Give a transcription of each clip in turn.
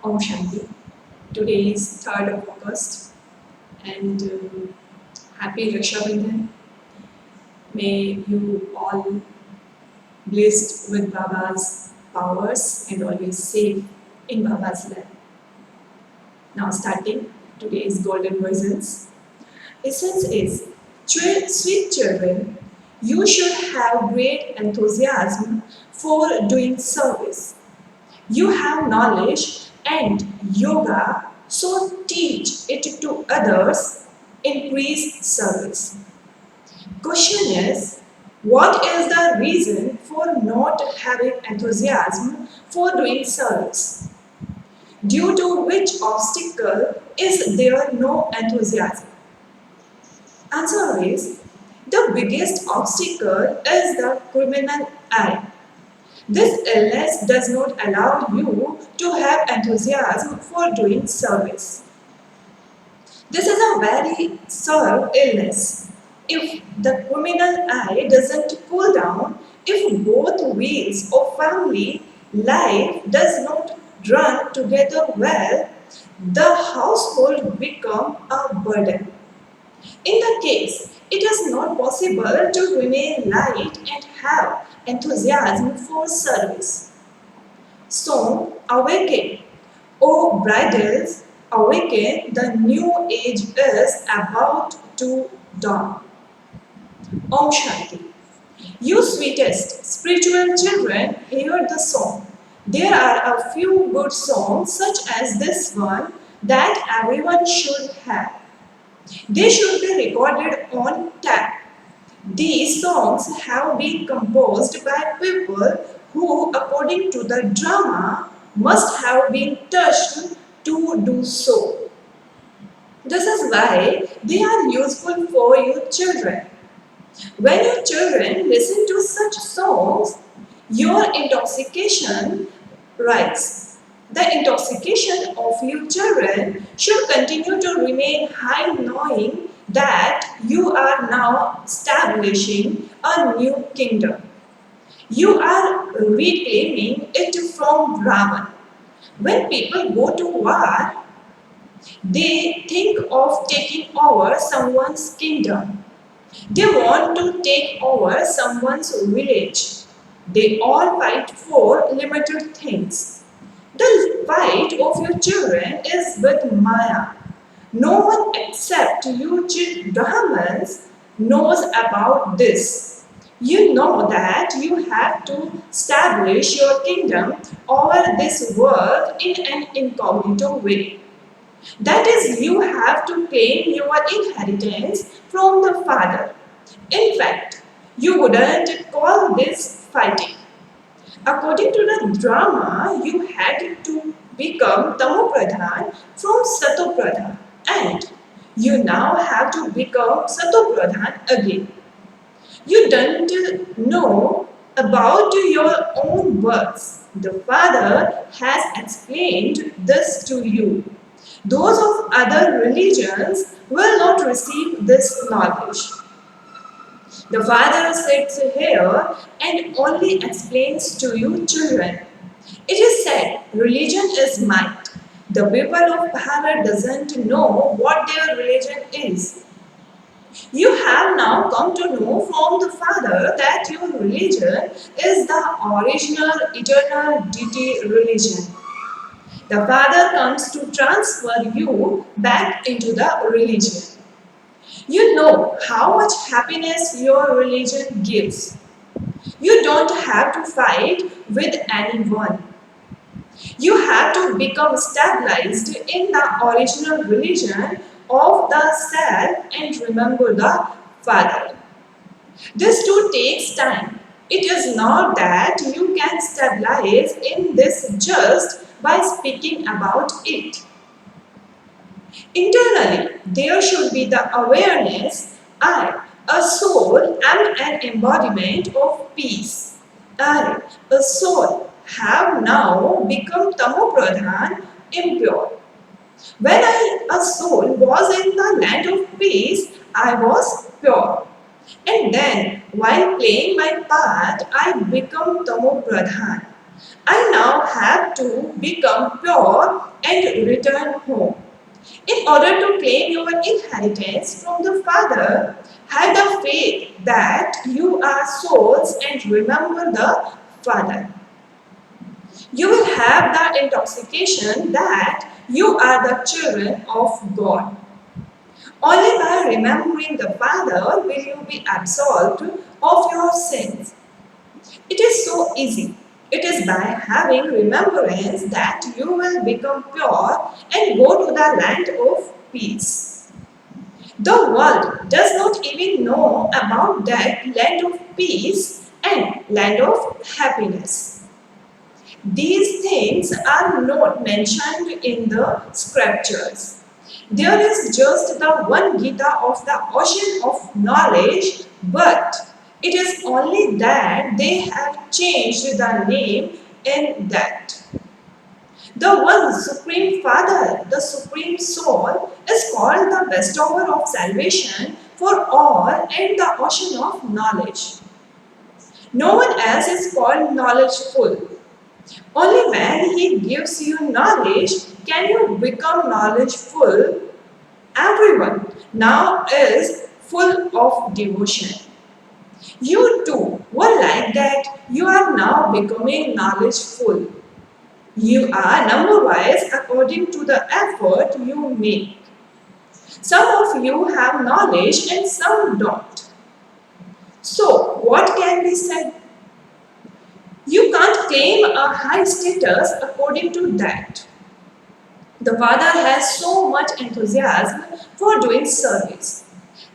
Om Shanti. Today is 3rd of August and happy Raksha Bandhan. May you all blessed with Baba's powers and always safe in Baba's lap. Now starting today's golden versions. Essence is, sweet children, you should have great enthusiasm for doing service. You have knowledge and yoga, so teach it to others, increase service. Question is, what is the reason for not having enthusiasm for doing service? Due to which obstacle is there no enthusiasm? Answer is, the biggest obstacle is the criminal eye. This illness does not allow you to have enthusiasm for doing service. This is a very severe illness. If the criminal eye doesn't cool down, if both wheels of family life does not run together well, the household become a burden. In the case, it is not possible to remain light and have enthusiasm for service. So, awaken, O bridals, awaken, the new age is about to dawn. Om Shanti. You sweetest spiritual children, hear the song. There are a few good songs, such as this one, that everyone should have. They should be recorded on tape. These songs have been composed by people who, according to the drama, must have been touched to do so. This is why they are useful for your children. When your children listen to such songs, your intoxication rises. The intoxication of your children should continue to remain high, knowing that you are now establishing a new kingdom. You are reclaiming it from Ravan. When people go to war, they think of taking over someone's kingdom. They want to take over someone's village. They all fight for limited things. The fight of your children is with Maya. No one except you Brahmins knows about this. You know that you have to establish your kingdom over this world in an incognito way. That is, you have to claim your inheritance from the Father. In fact, you wouldn't call this fighting. According to the drama, you had to become Tamopradhan from Satopradhan, and you now have to become Satopradhan again. You don't know about your own works. The Father has explained this to you. Those of other religions will not receive this knowledge. The Father sits here and only explains to you children. It is said, religion is might. The people of Bharat doesn't know what their religion is. You have now come to know from the Father that your religion is the original eternal deity religion. The Father comes to transfer you back into the religion. You know how much happiness your religion gives. You don't have to fight with anyone. You have to become stabilized in the original religion of the self and remember the Father. This too takes time. It is not that you can stabilize in this just by speaking about it. Internally, there should be the awareness, I, a soul, am an embodiment of peace. I, a soul, have now become Tamopradhan, impure. When I, a soul, was in the land of peace, I was pure. And then, while playing my part, I become Tamopradhan. I now have to become pure and return home. In order to claim your inheritance from the Father, have the faith that you are souls and remember the Father. You will have the intoxication that you are the children of God. Only by remembering the Father will you be absolved of your sins. It is so easy. It is by having remembrance that you will become pure and go to the land of peace. The world does not even know about that land of peace and land of happiness. These things are not mentioned in the scriptures. There is just the one Gita of the ocean of knowledge, but it is only that they have changed the name in that. The one Supreme Father, the Supreme Soul, is called the bestower of salvation for all and the ocean of knowledge. No one else is called knowledgeful. Only when He gives you knowledge can you become knowledgeful. Everyone now is full of devotion. You too were like that. You are now becoming knowledgeful. You are number wise according to the effort you make. Some of you have knowledge and some don't. So, what can be said? You can't claim a high status according to that. The Father has so much enthusiasm for doing service.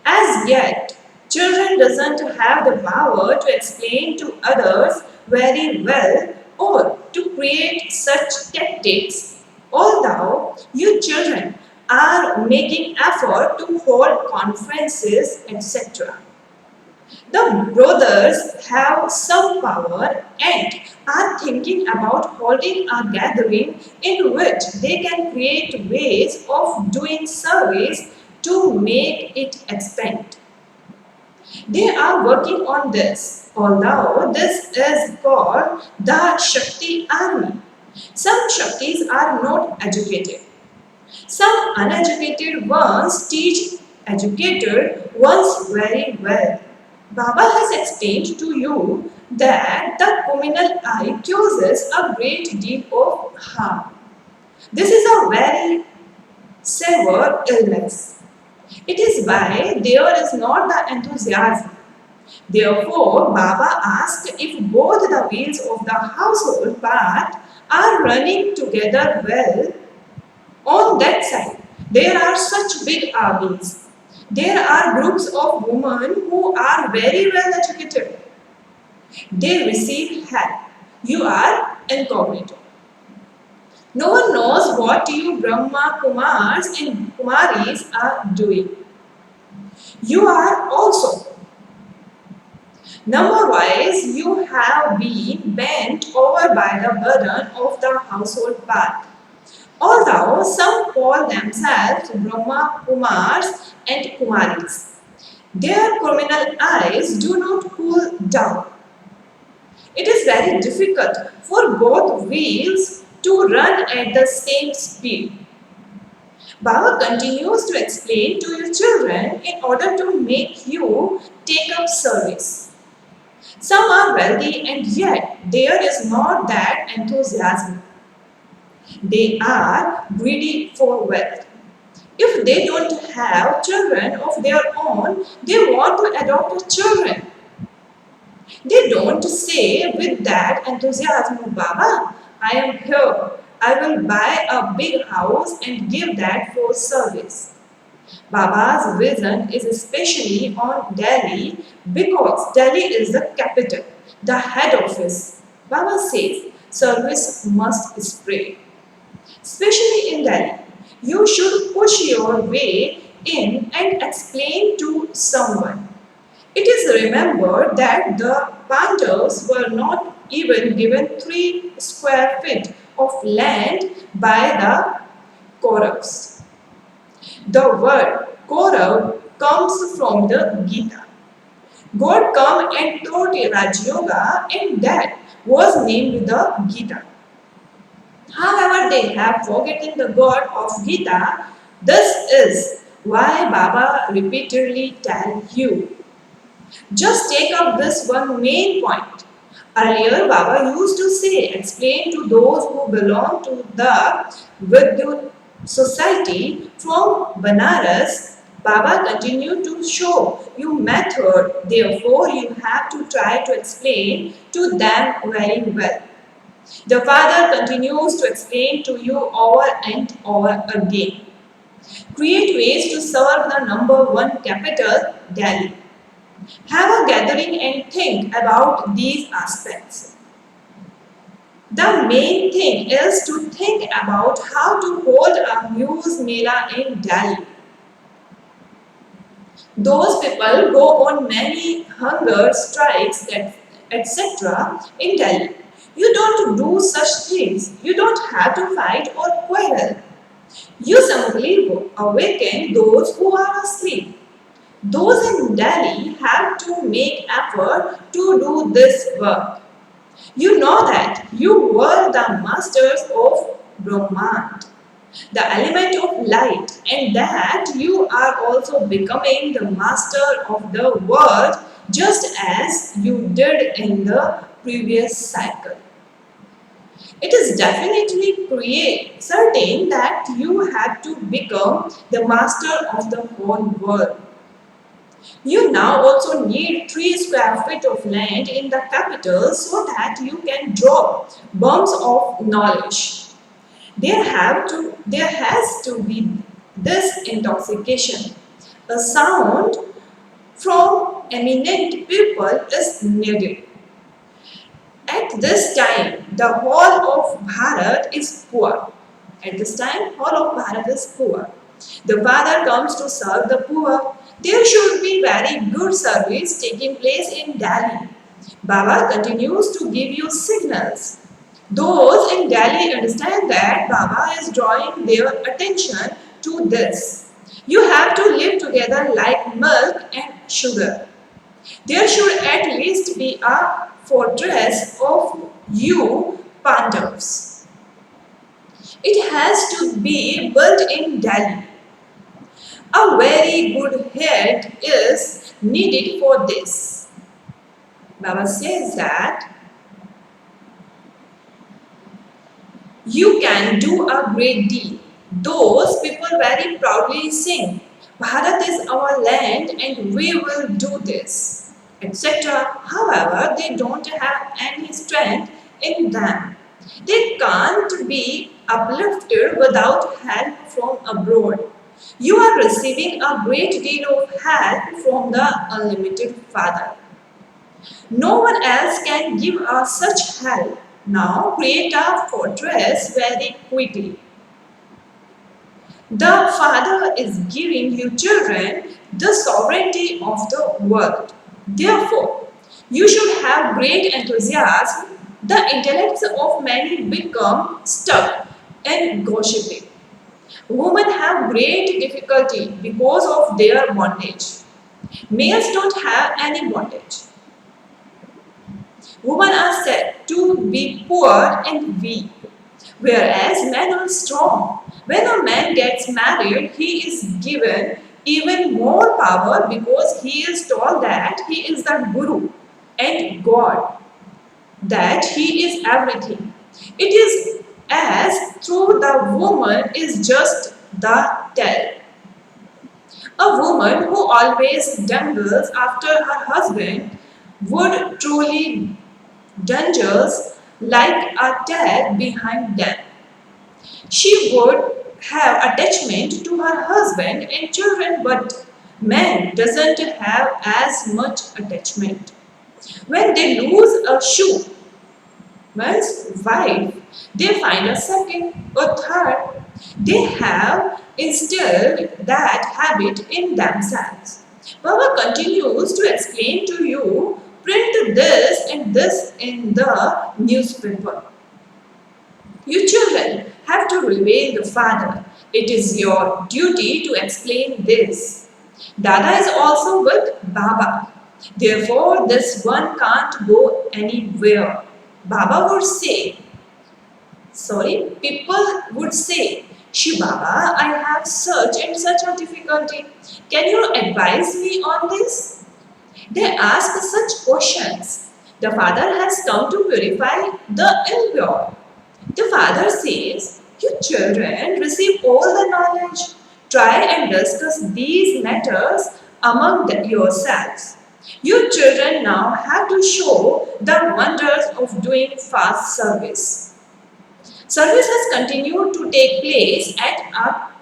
As yet, children doesn't have the power to explain to others very well or to create such tactics, although you children are making effort to hold conferences, etc. The brothers have some power and are thinking about holding a gathering in which they can create ways of doing service to make it expand. They are working on this, although this is called the Shakti Army. Some Shaktis are not educated. Some uneducated ones teach educated ones very well. Baba has explained to you that the communal eye causes a great deal of harm. This is a very severe illness. It is why there is not the enthusiasm. Therefore, Baba asked if both the wheels of the household path are running together well on that side. There are such big armies. There are groups of women who are very well educated. They receive help. You are incognito. No one knows what you Brahma Kumars and Kumaris are doing. You are also. Number-wise, you have been bent over by the burden of the household path. Although some call themselves Brahma Kumars and Kumaris, their criminal eyes do not cool down. It is very difficult for both wheels to run at the same speed. Baba continues to explain to your children in order to make you take up service. Some are wealthy and yet there is not that enthusiasm. They are greedy for wealth. If they don't have children of their own, they want to adopt children. They don't say with that enthusiasm, Baba, I am here. I will buy a big house and give that for service. Baba's vision is especially on Delhi because Delhi is the capital, the head office. Baba says service must spread. Especially in Delhi, you should push your way in and explain to someone. It is remembered that the Pandavas were not even given 3 square feet of land by the Kauravas. The word Kaurav comes from the Gita. God came and taught Raj Yoga and that was named the Gita. However, they have forgotten the God of Gita. This is why Baba repeatedly tells you. Just take up this one main point. Earlier, Baba used to say, explain to those who belong to the Vidyut society from Banaras. Baba continued to show you method, therefore, you have to try to explain to them very well. The Father continues to explain to you over and over again. Create ways to serve the number one capital, Delhi. Have a gathering and think about these aspects. The main thing is to think about how to hold a huge mela in Delhi. Those people go on many hunger strikes, etc. in Delhi. You don't do such things. You don't have to fight or quarrel. You simply awaken those who are asleep. Those in Delhi have to make effort to do this work. You know that you were the masters of Brahman, the element of light, and that you are also becoming the master of the world just as you did in the previous cycle. It is definitely certain that you have to become the master of the whole world. You now also need 3 square feet of land in the capital so that you can drop bombs of knowledge. There has to be this intoxication. A sound from eminent people is needed. At this time, the whole of Bharat is poor. At this time, whole of Bharat is poor. The Father comes to serve the poor. There should be very good service taking place in Delhi. Baba continues to give you signals. Those in Delhi understand that Baba is drawing their attention to this. You have to live together like milk and sugar. There should at least be a fortress of you Pandavas. It has to be built in Delhi. A very good head is needed for this. Baba says that you can do a great deal. Those people very proudly sing, Bharat is our land and we will do this, etc. However, they don't have any strength in them. They can't be uplifted without help from abroad. You are receiving a great deal of help from the unlimited Father. No one else can give us such help. Now create a fortress very quickly. The Father is giving you children the sovereignty of the world. Therefore, you should have great enthusiasm. The intellects of many become stuck in gossiping. Women have great difficulty because of their bondage. Males don't have any bondage. Women are said to be poor and weak, whereas men are strong. When a man gets married, he is given even more power because he is told that he is the Guru and God, that he is everything. It is as through the woman is just the tell. A woman who always dangles after her husband would truly dangles like a tag behind them. She would have attachment to her husband and children, but man doesn't have as much attachment. When they lose a shoe, man's wife, they find a second or third. They have instilled that habit in themselves. Baba continues to explain to you, print this and this in the newspaper. You children have to reveal the Father. It is your duty to explain this. Dada is also with Baba. Therefore, this one can't go anywhere. Baba would say, Sorry, people would say, Shibaba, I have such and such a difficulty. Can you advise me on this? They ask such questions. The father has come to purify the impure. The father says, you children receive all the knowledge. Try and discuss these matters among yourselves. You children now have to show the wonders of doing fast service. Service has continued to take place at a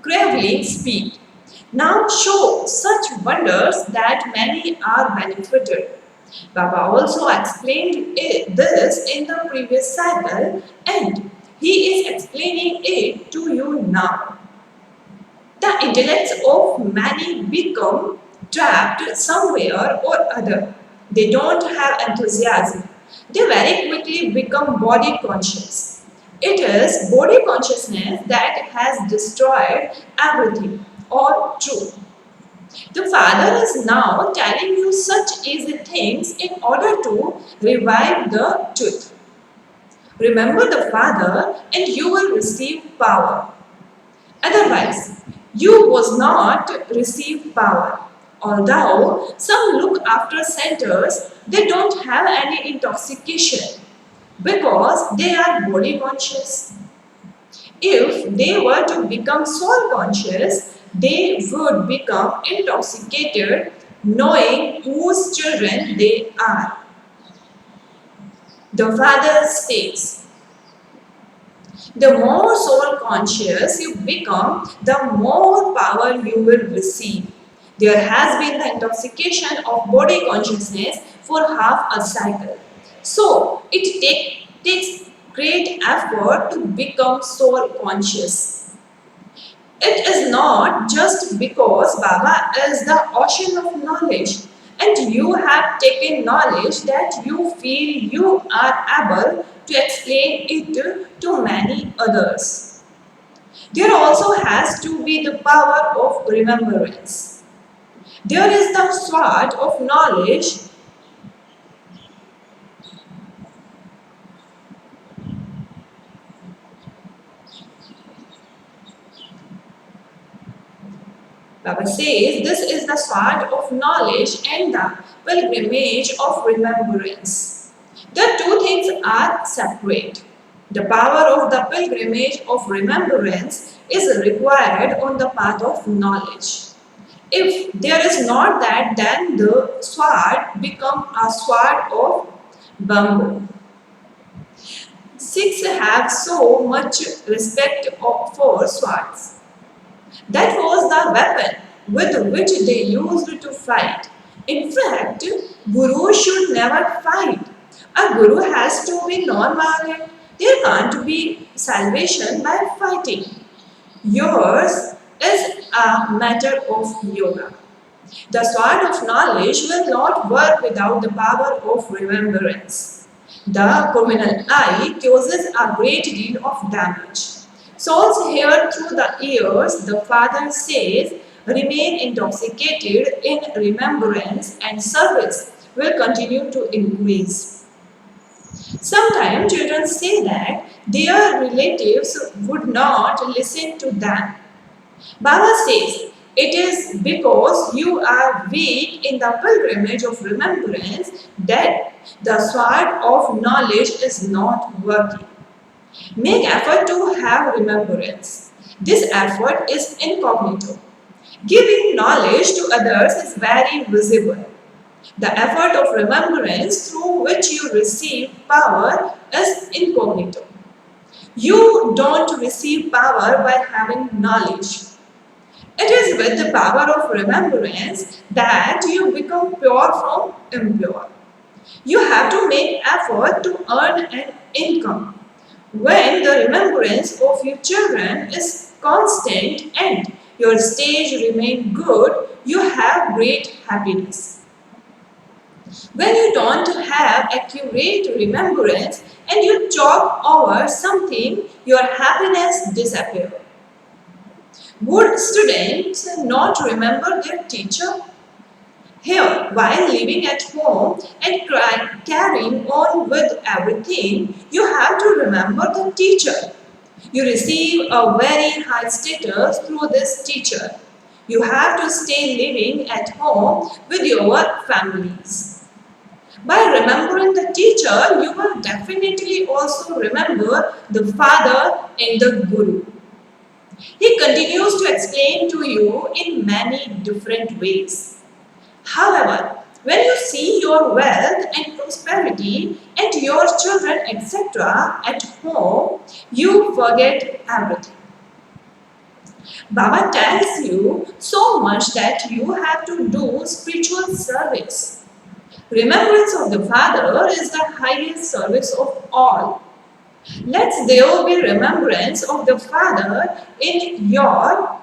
craveling speed. Now show such wonders that many are benefited. Baba also explained this in the previous cycle and he is explaining it to you now. The intellects of many become trapped somewhere or other. They don't have enthusiasm. They very quickly become body conscious. It is body consciousness that has destroyed everything, all truth. The Father is now telling you such easy things in order to revive the truth. Remember the Father and you will receive power. Otherwise, you was not receive power. Although some look after centers, they don't have any intoxication because they are body conscious. If they were to become soul conscious, they would become intoxicated knowing whose children they are. The Father says, the more soul conscious you become, the more power you will receive. There has been the intoxication of body consciousness for half a cycle. So it takes great effort to become soul conscious. It is not just because Baba is the ocean of knowledge and you have taken knowledge that you feel you are able to explain it to many others. There also has to be the power of remembrance. There is the sword of knowledge. Baba says this is the sword of knowledge and the pilgrimage of remembrance. The two things are separate. The power of the pilgrimage of remembrance is required on the path of knowledge. If there is not that, then the sword becomes a sword of bamboo. Sikhs have so much respect for swords. That was the weapon with which they used to fight. In fact, Guru should never fight. A Guru has to be non-violent. There can't be salvation by fighting. Yours is a matter of yoga. The sword of knowledge will not work without the power of remembrance. The criminal eye causes a great deal of damage. Souls hear through the ears, the Father says, remain intoxicated in remembrance and service will continue to increase. Sometimes children say that their relatives would not listen to them. Baba says, it is because you are weak in the pilgrimage of remembrance that the sword of knowledge is not working. Make effort to have remembrance. This effort is incognito. Giving knowledge to others is very visible. The effort of remembrance through which you receive power is incognito. You don't receive power by having knowledge. It is with the power of remembrance that you become pure from impure. You have to make effort to earn an income. When the remembrance of your children is constant and your stage remains good, you have great happiness. When you don't have accurate remembrance and you talk over something, your happiness disappears. Would students not remember their teacher? Here, while living at home and carrying on with everything, you have to remember the teacher. You receive a very high status through this teacher. You have to stay living at home with your families. By remembering the teacher, you will definitely also remember the father and the guru. He continues to explain to you in many different ways. However, when you see your wealth and prosperity and your children, etc., at home, you forget everything. Baba tells you so much that you have to do spiritual service. Remembrance of the Father is the highest service of all. Let there be remembrance of the Father in your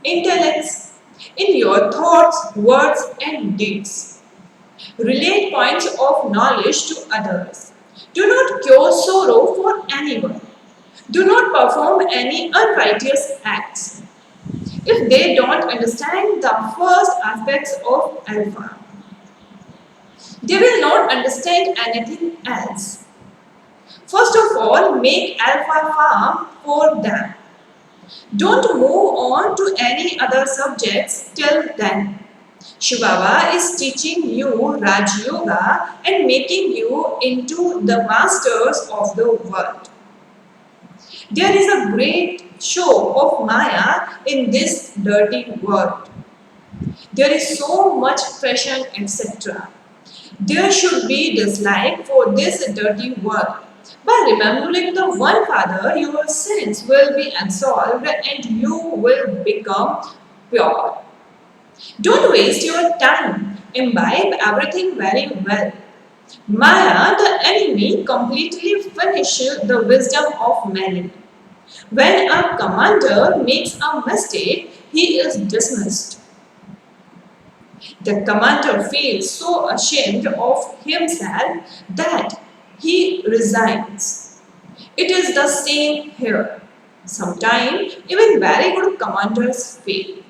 intellects, in your thoughts, words, and deeds. Relate points of knowledge to others. Do not cure sorrow for anyone. Do not perform any unrighteous acts. If they don't understand the first aspects of Alpha, they will not understand anything else. First of all, make Alpha farm for them. Don't move on to any other subjects till then. Shivava is teaching you Raj Yoga and making you into the masters of the world. There is a great show of Maya in this dirty world. There is so much fashion, etc. There should be dislike for this dirty world. By remembering the one Father, your sins will be absolved and you will become pure. Don't waste your time. Imbibe everything very well. Maya, the enemy, completely finishes the wisdom of many. When a commander makes a mistake, he is dismissed. The commander feels so ashamed of himself that he resigns. It is the same here. Sometimes even very good commanders fail.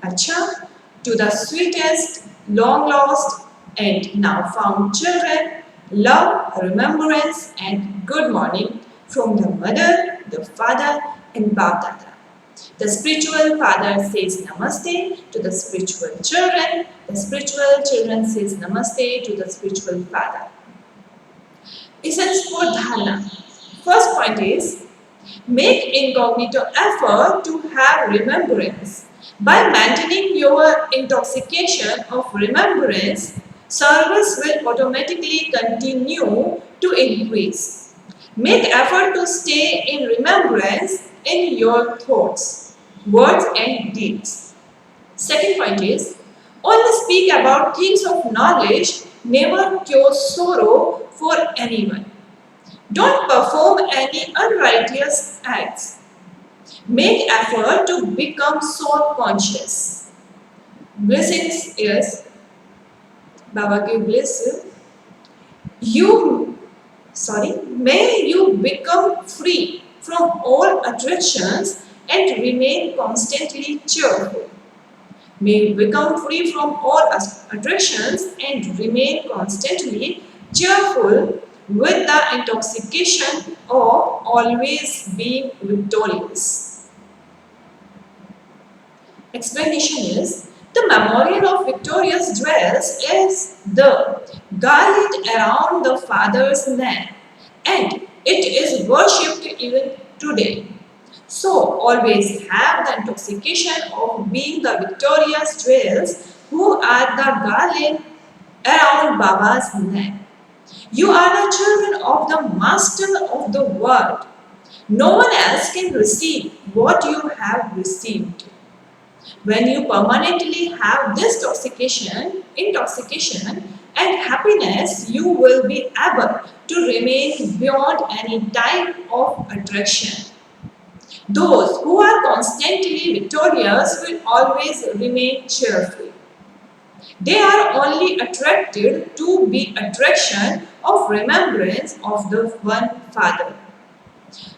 Acha, to the sweetest, long lost, and now found children, love, remembrance, and good morning from the mother, the father, and Bapdada. The spiritual father says namaste to the spiritual children. The spiritual children says namaste to the spiritual father. Essence for dharana. First point is make incognito effort to have remembrance. By maintaining your intoxication of remembrance, service will automatically continue to increase. Make effort to stay in remembrance in your thoughts, words and deeds. Second point is, only speak about things of knowledge, never cure sorrow for anyone. Don't perform any unrighteous acts. Make effort to become soul conscious. Blessings is, Baba give bliss. May you become free from all attractions and remain constantly cheerful. May you become free from all attractions and remain constantly cheerful with the intoxication of always being victorious. Explanation is, the memorial of victorious jewels is the garland around the Father's neck, and it is worshipped even today. So, always have the intoxication of being the victorious jewels who are the garland around Baba's neck. You are the children of the Master of the world. No one else can receive what you have received. When you permanently have this intoxication and happiness, you will be able to remain beyond any type of attraction. Those who are constantly victorious will always remain cheerful. They are only attracted to the attraction of remembrance of the one Father.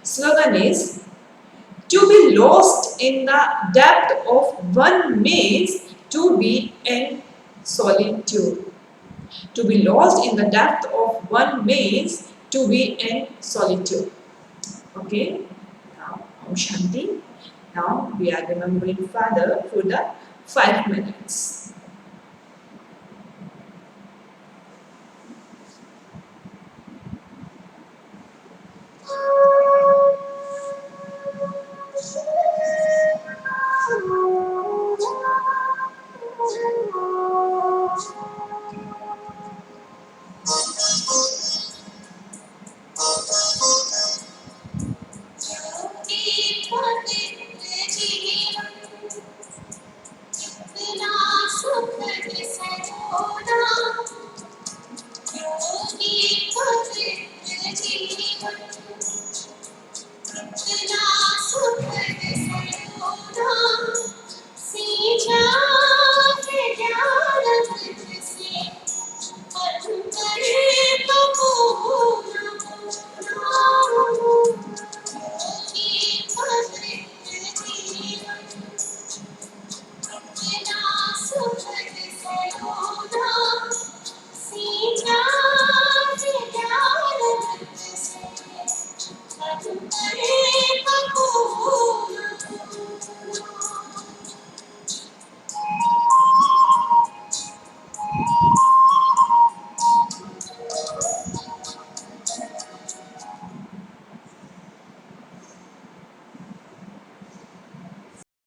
Slogan is, to be lost in the depth of one means to be solitude. To be lost in the depth of one maze, to be in solitude. Okay, now Om Shanti. Now we are remembering Father for the 5 minutes.